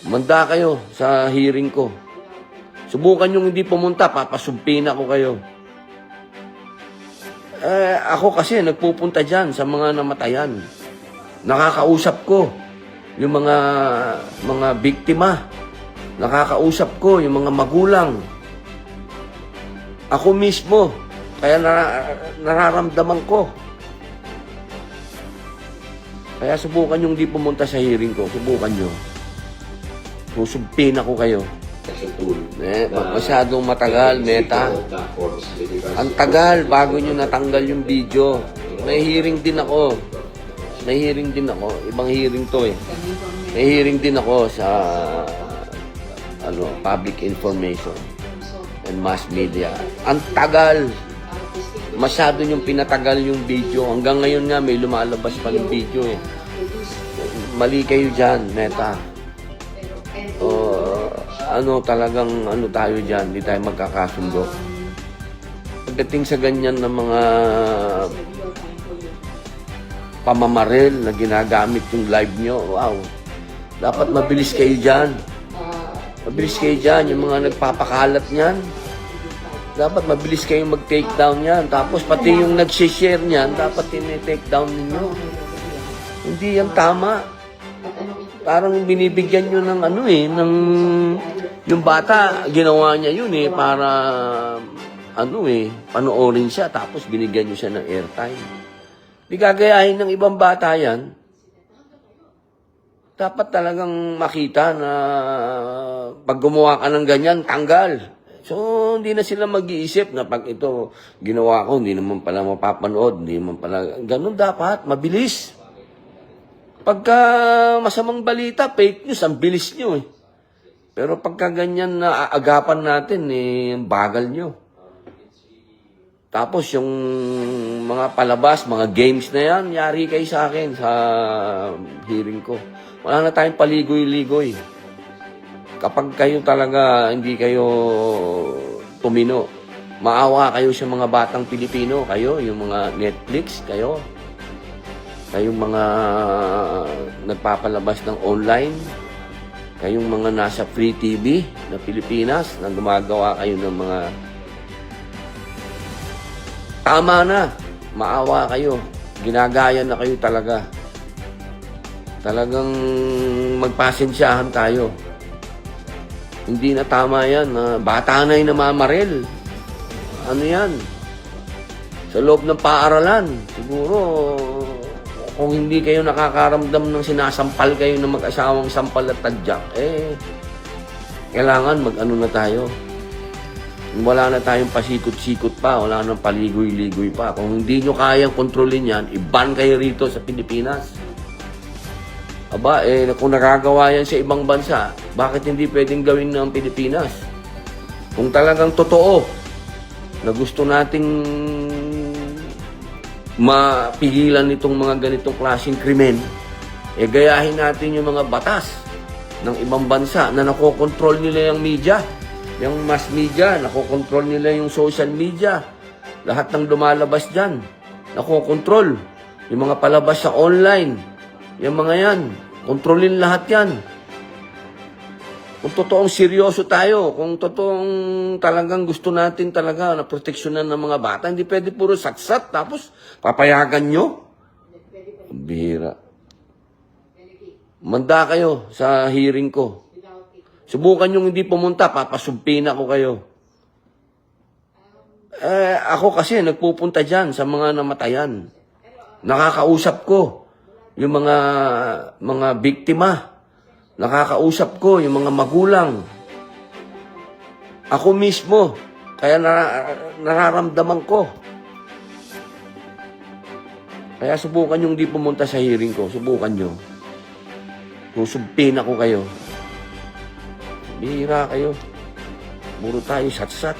Manda kayo sa hearing ko. Subukan yung hindi pumunta, papasumpin ako kayo. Ako kasi nagpupunta dyan sa mga namatayan. Nakakausap ko yung mga biktima. Nakakausap ko yung mga magulang. Ako mismo, kaya nararamdaman ko. Kaya subukan yung di pumunta sa hearing ko. Subukan nyo. Susumpin ako kayo. Masyadong matagal, Meta. Ang tagal bago nyo natanggal yung video. May hearing din ako. Ibang hearing to eh. May hearing din ako sa public information and mass media. Ang tagal. Masyado yung pinatagal yung video. Hanggang ngayon nga may lumalabas pa ng video eh. Mali kayo dyan, Meta. Talagang tayo dyan. Hindi tayo magkakasundo. Pagdating sa ganyan ng mga pamamaril na ginagamit yung live nyo, wow. Dapat mabilis kayo dyan. Mabilis kayo dyan. Yung mga nagpapakalat niyan. Dapat mabilis kayong mag-take down yan. Tapos pati yung nag-share niyan, dapat tinitake down ninyo. Hindi yan tama. Parang binibigyan nyo ng yung bata, ginawa niya yun eh, para panoorin siya. Tapos binigyan nyo siya ng airtime. Di gagayahin ng ibang bata yan. Dapat talagang makita na pag gumawa ka ng ganyan, tanggal. So, hindi na sila mag-iisip na pag ito ginawa ko, hindi naman pala mapapanood, hindi naman pala, ganun dapat, mabilis. Pagka masamang balita, fake news, ang bilis nyo eh. Pero pagka ganyan na aagapan natin, bagal nyo. Tapos yung mga palabas, mga games na yan, yari kayo sa akin sa hearing ko. Wala na tayong paligoy-ligoy. Kapag kayo talaga hindi kayo tumino, maawa kayo sa mga batang Pilipino, kayo, yung mga Netflix, kayo. Kayong mga nagpapalabas ng online, kayong mga nasa free TV na Pilipinas, na gumagawa kayo ng mga tama na, maawa kayo, ginagaya na kayo talaga. Talagang magpasensyahan tayo. Hindi na tama yan. Bata na yung namamaril. Ano yan? Sa loob ng paaralan. Siguro, kung hindi kayo nakakaramdam ng sinasampal kayo ng mag-asawang sampal at tadyak, kailangan mag-ano na tayo. Wala na tayong pasikot-sikot pa. Wala nang paligoy-ligoy pa. Kung hindi nyo kayang kontrolin yan, i-ban kayo rito sa Pilipinas. Aba, kung nakagawa yan sa ibang bansa, bakit hindi pwedeng gawin ng Pilipinas? Kung talagang totoo na gusto nating mapigilan itong mga ganitong klaseng krimen, gayahin natin yung mga batas ng ibang bansa na nakokontrol nila yung media, yung mass media, nakokontrol nila yung social media. Lahat ng lumalabas dyan, nakokontrol. Yung mga palabas sa online, yung mga yan, kontrolin lahat yan. Kung totoong seryoso tayo, kung totoong talagang gusto natin talaga na proteksyonan ng mga bata, hindi pwede puro satsat, tapos papayagan nyo. Bihira. Manda kayo sa hearing ko. Subukan yung hindi pumunta, papasumpin ako kayo. Ako kasi nagpupunta dyan sa mga namatayan. Nakakausap ko yung mga biktima. Nakakausap ko yung mga magulang. Ako mismo, kaya nararamdaman ko. Kaya subukan yung di pumunta sa hearing ko. Subukan nyo. Susumpin ako kayo. Bihira kayo. Puro tayo satsat.